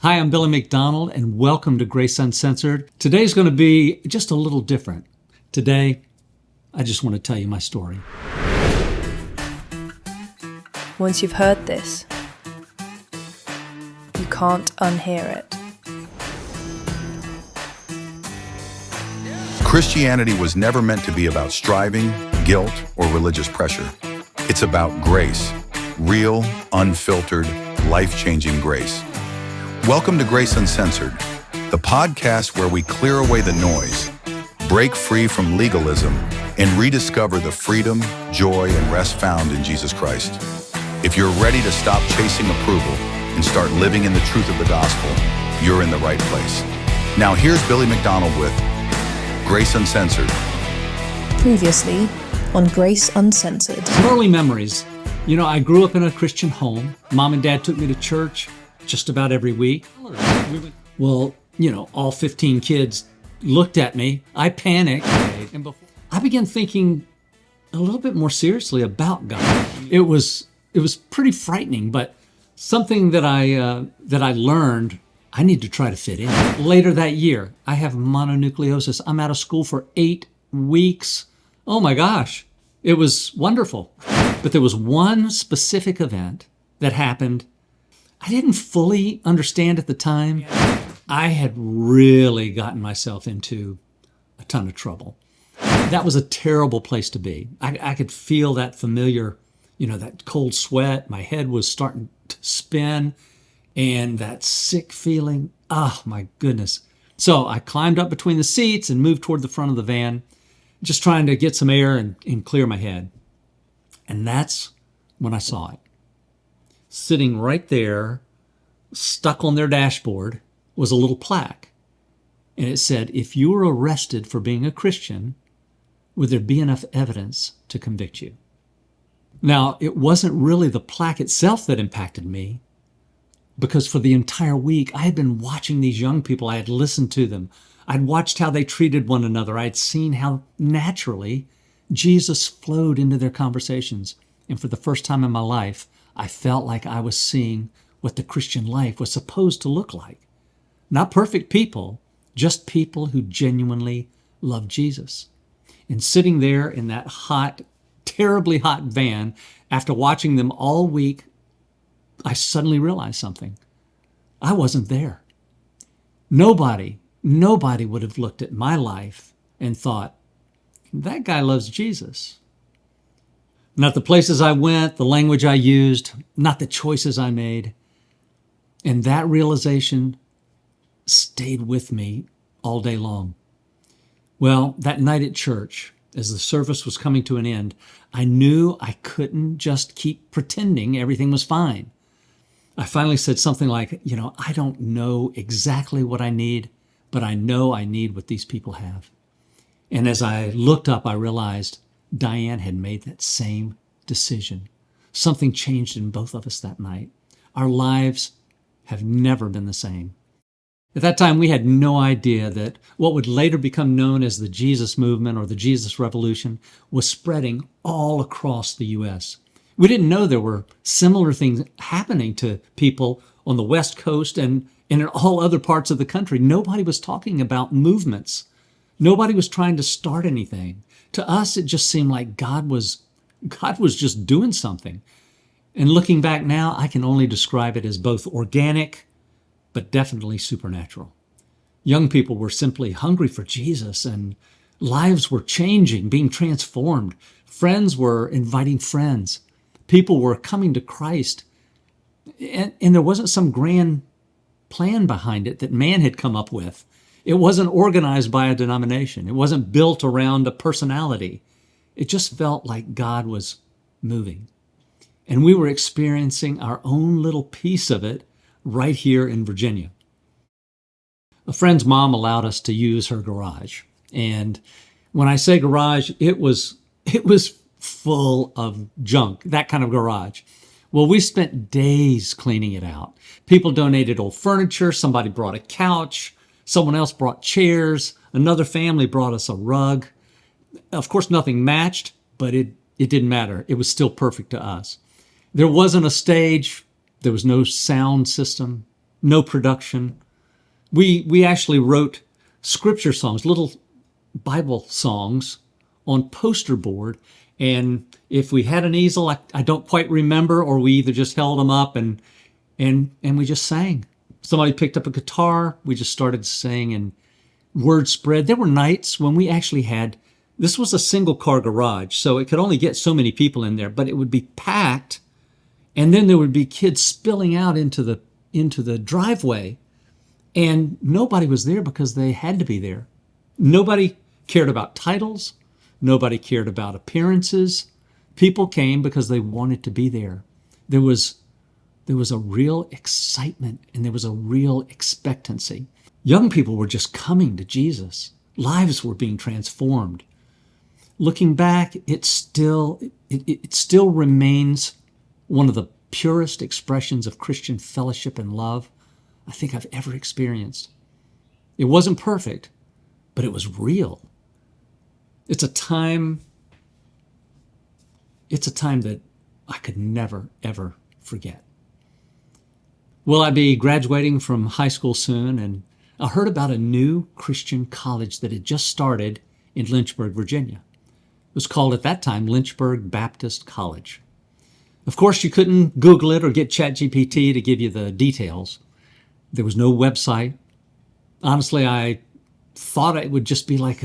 Hi, I'm Billy McDonald, and welcome to Grace Uncensored. Today's going to be just a little different. Today, I just want to tell you my story. Once you've heard this, you can't unhear it. Christianity was never meant to be about striving, guilt, or religious pressure. It's about grace, real, unfiltered, life-changing grace. Welcome to Grace Uncensored, the podcast where we clear away the noise, break free from legalism, and rediscover the freedom, joy, and rest found in Jesus Christ. If you're ready to stop chasing approval and start living in the truth of the gospel, you're in the right place. Now here's Billy McDonald with Grace Uncensored. Previously on Grace Uncensored. Some early memories. You know, I grew up in a Christian home. Mom and Dad took me to church just about every week. Well, you know, all 15 kids looked at me. I panicked. And I began thinking a little bit more seriously about God. It was pretty frightening, but something that I learned, I need to try to fit in. Later that year, I have mononucleosis. I'm out of school for 8 weeks. Oh my gosh, it was wonderful. But there was one specific event that happened I didn't fully understand at the time. I had really gotten myself into a ton of trouble. That was a terrible place to be. I could feel that familiar, that cold sweat. My head was starting to spin and that sick feeling. Oh my goodness. So I climbed up between the seats and moved toward the front of the van, just trying to get some air and clear my head. And that's when I saw it. Sitting right there, stuck on their dashboard, was a little plaque. And it said, if you were arrested for being a Christian, would there be enough evidence to convict you? Now, it wasn't really the plaque itself that impacted me, because for the entire week, I had been watching these young people. I had listened to them. I'd watched how they treated one another. I'd seen how naturally Jesus flowed into their conversations. And for the first time in my life, I felt like I was seeing what the Christian life was supposed to look like. Not perfect people, just people who genuinely love Jesus. And sitting there in that hot, terribly hot van, after watching them all week, I suddenly realized something. I wasn't there. Nobody would have looked at my life and thought, that guy loves Jesus. Not the places I went, the language I used, not the choices I made. And that realization stayed with me all day long. Well, that night at church, as the service was coming to an end, I knew I couldn't just keep pretending everything was fine. I finally said something like, I don't know exactly what I need, but I know I need what these people have. And as I looked up, I realized Dianne had made that same decision. Something changed in both of us that night. Our lives have never been the same. At that time, we had no idea that what would later become known as the Jesus movement or the Jesus Revolution was spreading all across the U.S. We didn't know there were similar things happening to people on the West Coast and in all other parts of the country. Nobody was talking about movements. Nobody was trying to start anything. To us, it just seemed like God was just doing something. And looking back now, I can only describe it as both organic, but definitely supernatural. Young people were simply hungry for Jesus, and lives were changing, being transformed. Friends were inviting friends. People were coming to Christ. And there wasn't some grand plan behind it that man had come up with. It wasn't organized by a denomination. It wasn't built around a personality. It just felt like God was moving. And we were experiencing our own little piece of it right here in Virginia. A friend's mom allowed us to use her garage. And when I say garage, it was full of junk, that kind of garage. Well, we spent days cleaning it out. People donated old furniture. Somebody brought a couch. Someone else brought chairs. Another family brought us a rug. Of course, nothing matched, but it didn't matter. It was still perfect to us. There wasn't a stage. There was no sound system. no production. We actually wrote scripture songs, little Bible songs on poster board. And if we had an easel, I don't quite remember, or we either just held them up and we just sang. Somebody picked up a guitar, we just started to sing, and word spread. There were nights when we actually had, this was a single car garage, so it could only get so many people in there, but it would be packed, and then there would be kids spilling out into the driveway, and nobody was there because they had to be there. Nobody cared about titles. Nobody cared about appearances. People came because they wanted to be there. There was a real excitement, and there was a real expectancy. Young people were just coming to Jesus. Lives were being transformed. Looking back, it still remains one of the purest expressions of Christian fellowship and love I think I've ever experienced. It wasn't perfect, but it was real. It's a time that I could never, ever forget. Well, I'd be graduating from high school soon, and I heard about a new Christian college that had just started in Lynchburg, Virginia. It was called at that time Lynchburg Baptist College. Of course, you couldn't Google it or get ChatGPT to give you the details. There was no website. Honestly, I thought it would just be like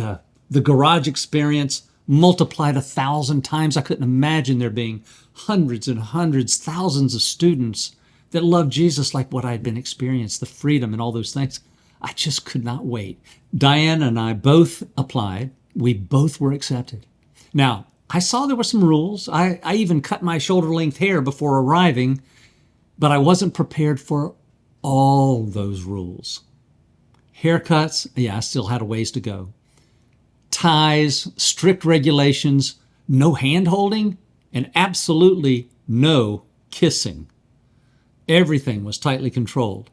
the garage experience multiplied 1,000 times. I couldn't imagine there being hundreds and hundreds, thousands of students that loved Jesus like what I had been experiencing, the freedom and all those things. I just could not wait. Dianne and I both applied. We both were accepted. Now, I saw there were some rules. I even cut my shoulder-length hair before arriving, but I wasn't prepared for all those rules. Haircuts, yeah, I still had a ways to go. Ties, strict regulations, no hand-holding, and absolutely no kissing. Everything was tightly controlled.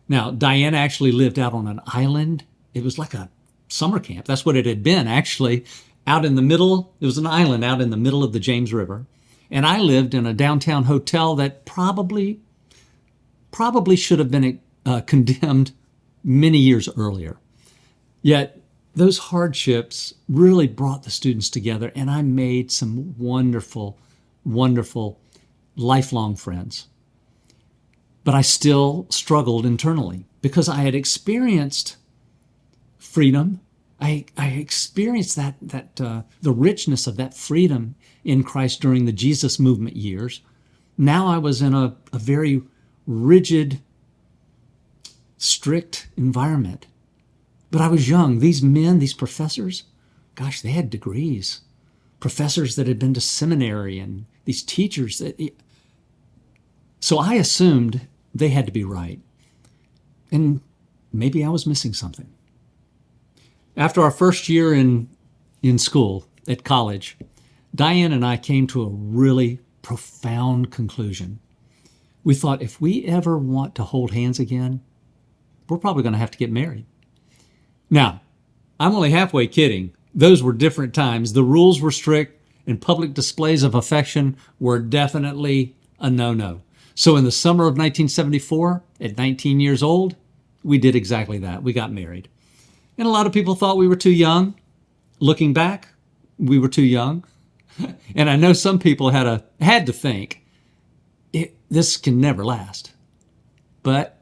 Now, Dianne actually lived out on an island. It was like a summer camp. That's what it had been, actually. Out in the middle, it was an island out in the middle of the James River. And I lived in a downtown hotel that probably should have been condemned many years earlier. Yet, those hardships really brought the students together, and I made some wonderful, wonderful, lifelong friends. But I still struggled internally because I had experienced freedom. I experienced the richness of that freedom in Christ during the Jesus movement years. Now I was in a very rigid, strict environment. But I was young. These men, these professors, gosh, they had degrees. Professors that had been to seminary, and these teachers. So I assumed they had to be right. And maybe I was missing something. After our first year in school, at college, Dianne and I came to a really profound conclusion. We thought, if we ever want to hold hands again, we're probably going to have to get married. Now, I'm only halfway kidding. Those were different times. The rules were strict, and public displays of affection were definitely a no-no. So in the summer of 1974, at 19 years old, we did exactly that. We got married. And a lot of people thought we were too young. Looking back, we were too young. And I know some people had to think, this can never last. But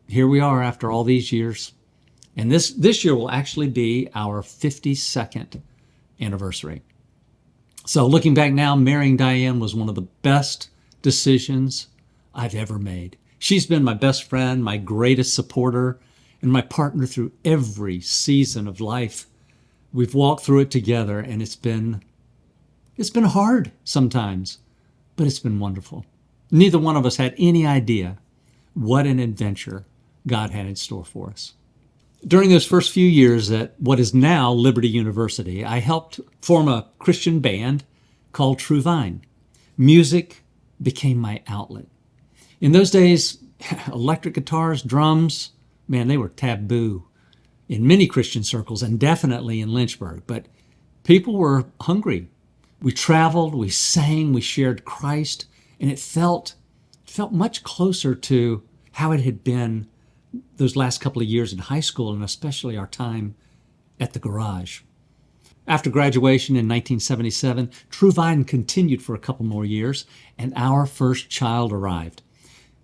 here we are after all these years. And this year will actually be our 52nd anniversary. So looking back now, marrying Dianne was one of the best decisions I've ever made. She's been my best friend, my greatest supporter, and my partner through every season of life. We've walked through it together, and it's been hard sometimes, but it's been wonderful. Neither one of us had any idea what an adventure God had in store for us. During those first few years at what is now Liberty University, I helped form a Christian band called True Vine. Music became my outlet. In those days, electric guitars, drums, man, they were taboo in many Christian circles and definitely in Lynchburg. But people were hungry. We traveled, we sang, we shared Christ, and it felt much closer to how it had been those last couple of years in high school, and especially our time at the garage. After graduation in 1977, True Vine continued for a couple more years, and our first child arrived.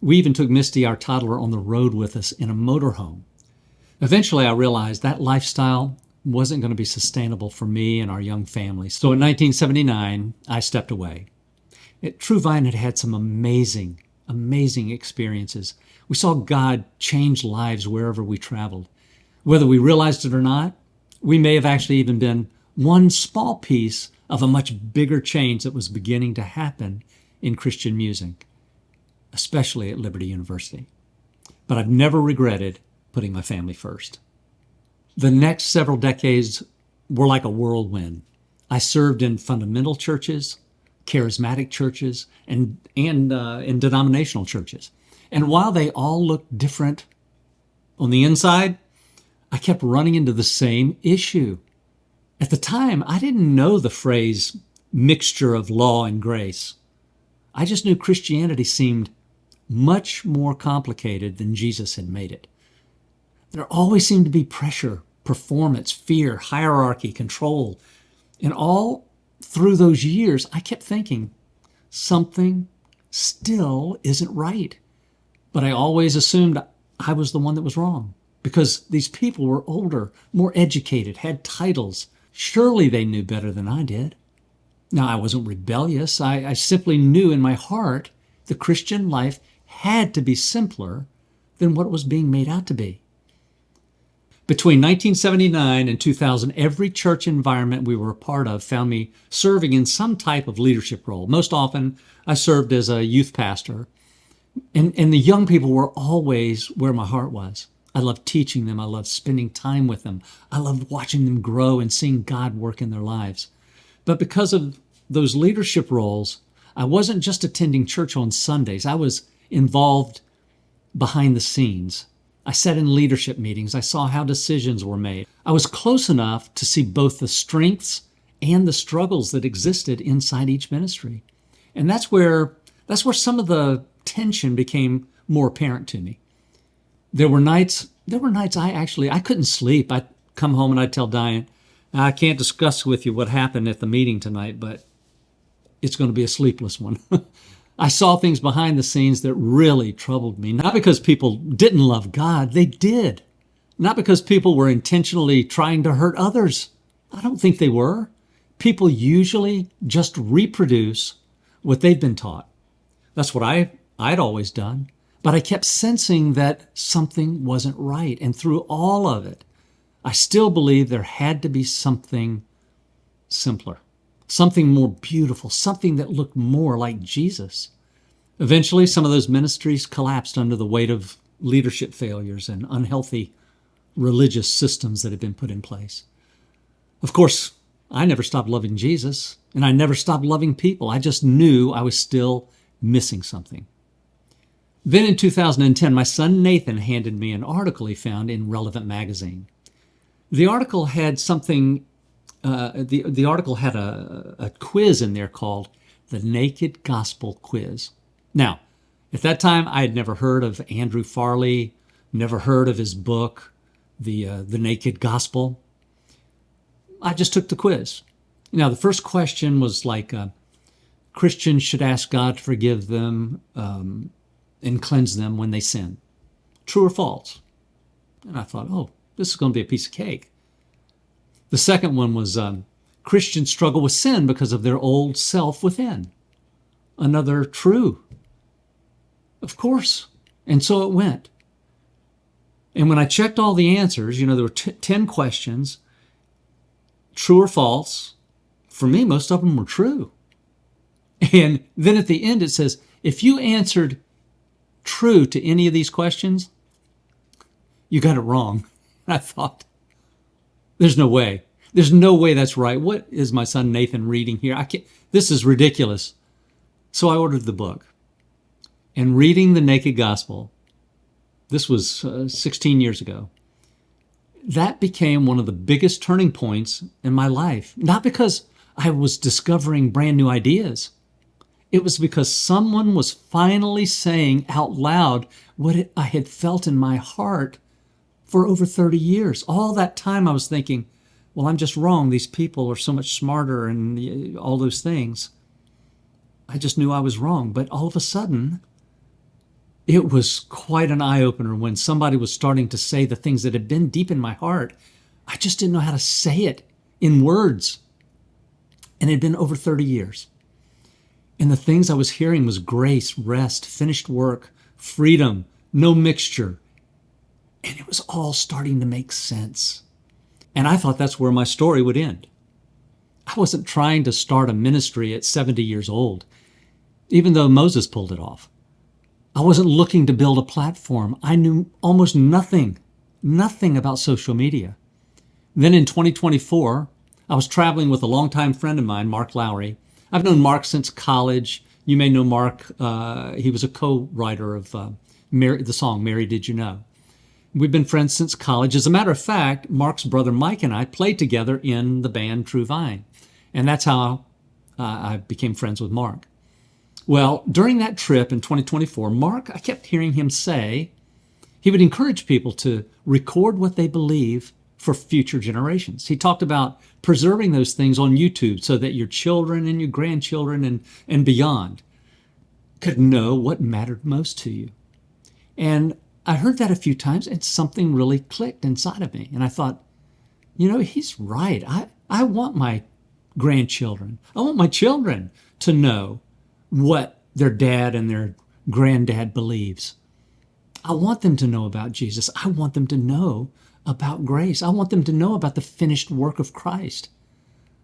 We even took Misty, our toddler, on the road with us in a motorhome. Eventually, I realized that lifestyle wasn't going to be sustainable for me and our young family. So in 1979, I stepped away. True Vine had had some amazing experiences. We saw God change lives wherever we traveled. Whether we realized it or not, we may have actually even been one small piece of a much bigger change that was beginning to happen in Christian music, especially at Liberty University. But I've never regretted putting my family first. The next several decades were like a whirlwind. I served in fundamental churches, charismatic churches, and in denominational churches. And while they all looked different on the inside, I kept running into the same issue. At the time, I didn't know the phrase mixture of law and grace. I just knew Christianity seemed much more complicated than Jesus had made it. There always seemed to be pressure, performance, fear, hierarchy, control. And all through those years, I kept thinking, something still isn't right. But I always assumed I was the one that was wrong because these people were older, more educated, had titles. Surely they knew better than I did. Now, I wasn't rebellious. I simply knew in my heart the Christian life had to be simpler than what it was being made out to be. Between 1979 and 2000, every church environment we were a part of found me serving in some type of leadership role. Most often, I served as a youth pastor. And the young people were always where my heart was. I loved teaching them. I loved spending time with them. I loved watching them grow and seeing God work in their lives. But because of those leadership roles, I wasn't just attending church on Sundays. I was involved behind the scenes. I sat in leadership meetings. I saw how decisions were made. I was close enough to see both the strengths and the struggles that existed inside each ministry. And that's where some of the tension became more apparent to me. There were nights I couldn't sleep. I'd come home and I'd tell Dianne, I can't discuss with you what happened at the meeting tonight, but it's going to be a sleepless one. I saw things behind the scenes that really troubled me, not because people didn't love God, they did. Not because people were intentionally trying to hurt others. I don't think they were. People usually just reproduce what they've been taught. That's what I'd always done. But I kept sensing that something wasn't right. And through all of it, I still believed there had to be something simpler, something more beautiful, something that looked more like Jesus. Eventually, some of those ministries collapsed under the weight of leadership failures and unhealthy religious systems that had been put in place. Of course, I never stopped loving Jesus, and I never stopped loving people. I just knew I was still missing something. Then in 2010, my son Nathan handed me an article he found in Relevant magazine. The article had something, the article had a quiz in there called the Naked Gospel Quiz. Now, at that time, I had never heard of Andrew Farley, never heard of his book, The Naked Gospel. I just took the quiz. Now, the first question was like, Christians should ask God to forgive them and cleanse them when they sin. True or false? And I thought, oh, this is going to be a piece of cake. The second one was Christians struggle with sin because of their old self within. Another true. Of course. And so it went. And when I checked all the answers, there were 10 questions, true or false. For me, most of them were true. And then at the end it says, if you answered true to any of these questions, you got it wrong. And I thought, there's no way. There's no way that's right. What is my son Nathan reading here? This is ridiculous. So I ordered the book. And reading the Naked Gospel, this was 16 years ago, that became one of the biggest turning points in my life. Not because I was discovering brand new ideas. It was because someone was finally saying out loud what I had felt in my heart for over 30 years. All that time I was thinking, well, I'm just wrong. These people are so much smarter and all those things. I just knew I was wrong. But all of a sudden, it was quite an eye-opener when somebody was starting to say the things that had been deep in my heart. I just didn't know how to say it in words. And it had been over 30 years. And the things I was hearing was grace, rest, finished work, freedom, no mixture. And it was all starting to make sense. And I thought that's where my story would end. I wasn't trying to start a ministry at 70 years old, even though Moses pulled it off. I wasn't looking to build a platform. I knew almost nothing about social media. Then in 2024, I was traveling with a longtime friend of mine, Mark Lowry. I've known Mark since college. You may know Mark. He was a co-writer of the song, Mary Did You Know? We've been friends since college. As a matter of fact, Mark's brother Mike and I played together in the band True Vine. And that's how I became friends with Mark. Well, during that trip in 2024, Mark, I kept hearing him say he would encourage people to record what they believe for future generations. He talked about preserving those things on YouTube so that your children and your grandchildren and beyond could know what mattered most to you. And I heard that a few times and something really clicked inside of me. And I thought, he's right. I want my grandchildren, I want my children to know what their dad and their granddad believes. I want them to know about Jesus. I want them to know about grace. I want them to know about the finished work of Christ.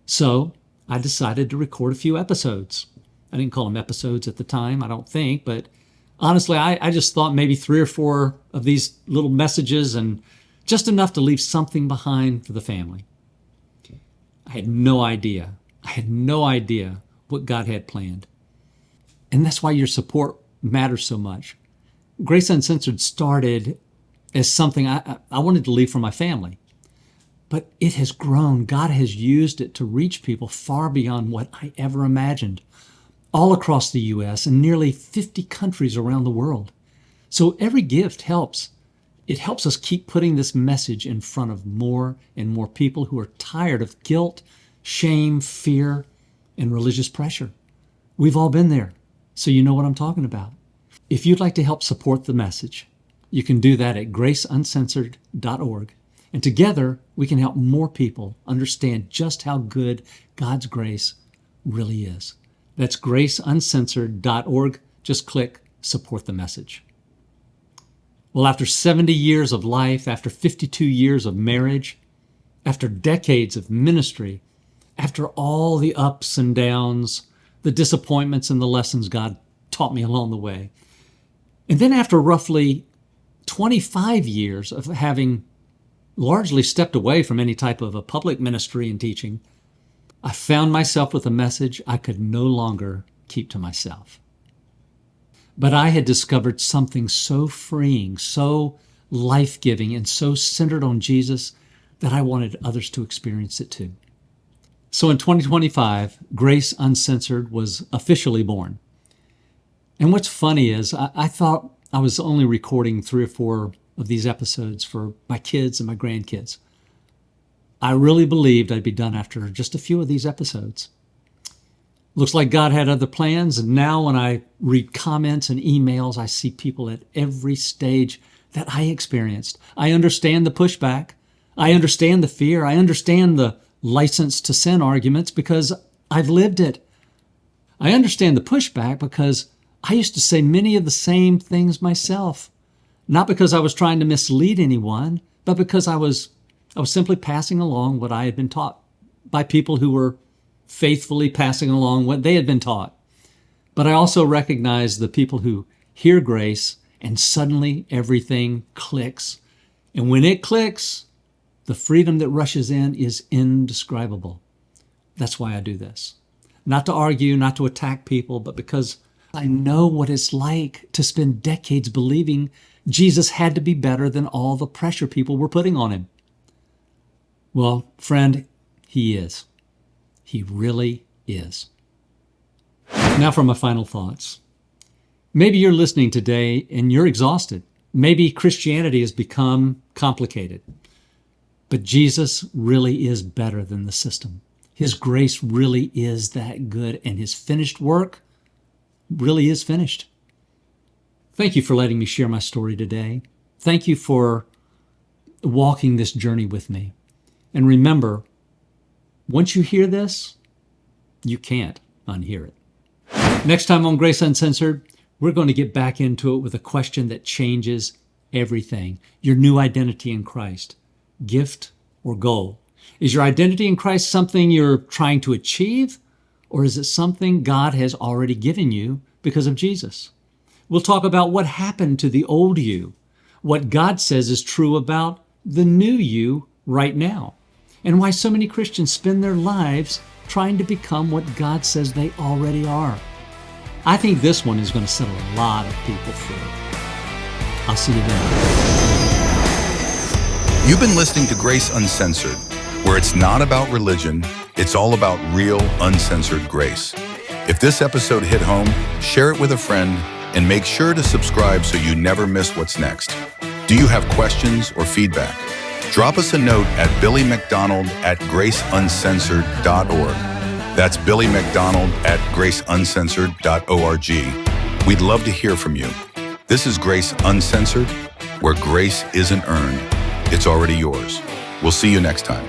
So I decided to record a few episodes. I didn't call them episodes at the time, I don't think, but honestly, I just thought maybe 3 or 4 of these little messages and just enough to leave something behind for the family. I had no idea what God had planned. And that's why your support matters so much. Grace Uncensored started as something I wanted to leave for my family. But it has grown. God has used it to reach people far beyond what I ever imagined, all across the U.S. and nearly 50 countries around the world. So every gift helps. It helps us keep putting this message in front of more and more people who are tired of guilt, shame, fear, and religious pressure. We've all been there, so you know what I'm talking about. If you'd like to help support the message, you can do that at graceuncensored.org. And together, we can help more people understand just how good God's grace really is. That's graceuncensored.org. Just click support the message. Well, after 70 years of life, after 52 years of marriage, after decades of ministry, after all the ups and downs, the disappointments and the lessons God taught me along the way, and then after roughly 25 years of having largely stepped away from any type of a public ministry and teaching, I found myself with a message I could no longer keep to myself. But I had discovered something so freeing, so life-giving, and so centered on Jesus that I wanted others to experience it too. So in 2025, Grace Uncensored was officially born. And what's funny is I thought I was only recording 3 or 4 of these episodes for my kids and my grandkids. I really believed I'd be done after just a few of these episodes. Looks like God had other plans, and now when I read comments and emails, I see people at every stage that I experienced. I understand the pushback. I understand the fear. I understand the license to sin arguments because I've lived it. I understand the pushback because I used to say many of the same things myself, not because I was trying to mislead anyone, but because I was simply passing along what I had been taught by people who were faithfully passing along what they had been taught. But I also recognize the people who hear grace and suddenly everything clicks. And when it clicks, the freedom that rushes in is indescribable. That's why I do this. Not to argue, not to attack people, but because I know what it's like to spend decades believing Jesus had to be better than all the pressure people were putting on him. Well, friend, he is. He really is. Now for my final thoughts. Maybe you're listening today and you're exhausted. Maybe Christianity has become complicated. But Jesus really is better than the system. His grace really is that good, and his finished work really is finished. Thank you for letting me share my story today. Thank you for walking this journey with me. And remember, once you hear this, you can't unhear it. Next time on Grace Uncensored, we're going to get back into it with a question that changes everything. Your new identity in Christ. Gift or goal? Is your identity in Christ something you're trying to achieve, or is it something God has already given you because of Jesus? We'll talk about what happened to the old you, what God says is true about the new you right now, and why so many Christians spend their lives trying to become what God says they already are. I think this one is going to set a lot of people free. I'll see you then. You've been listening to Grace Uncensored, where it's not about religion, it's all about real, uncensored grace. If this episode hit home, share it with a friend and make sure to subscribe so you never miss what's next. Do you have questions or feedback? Drop us a note at billymcdonald@graceuncensored.org. That's Billy McDonald at graceuncensored.org. We'd love to hear from you. This is Grace Uncensored, where grace isn't earned. It's already yours. We'll see you next time.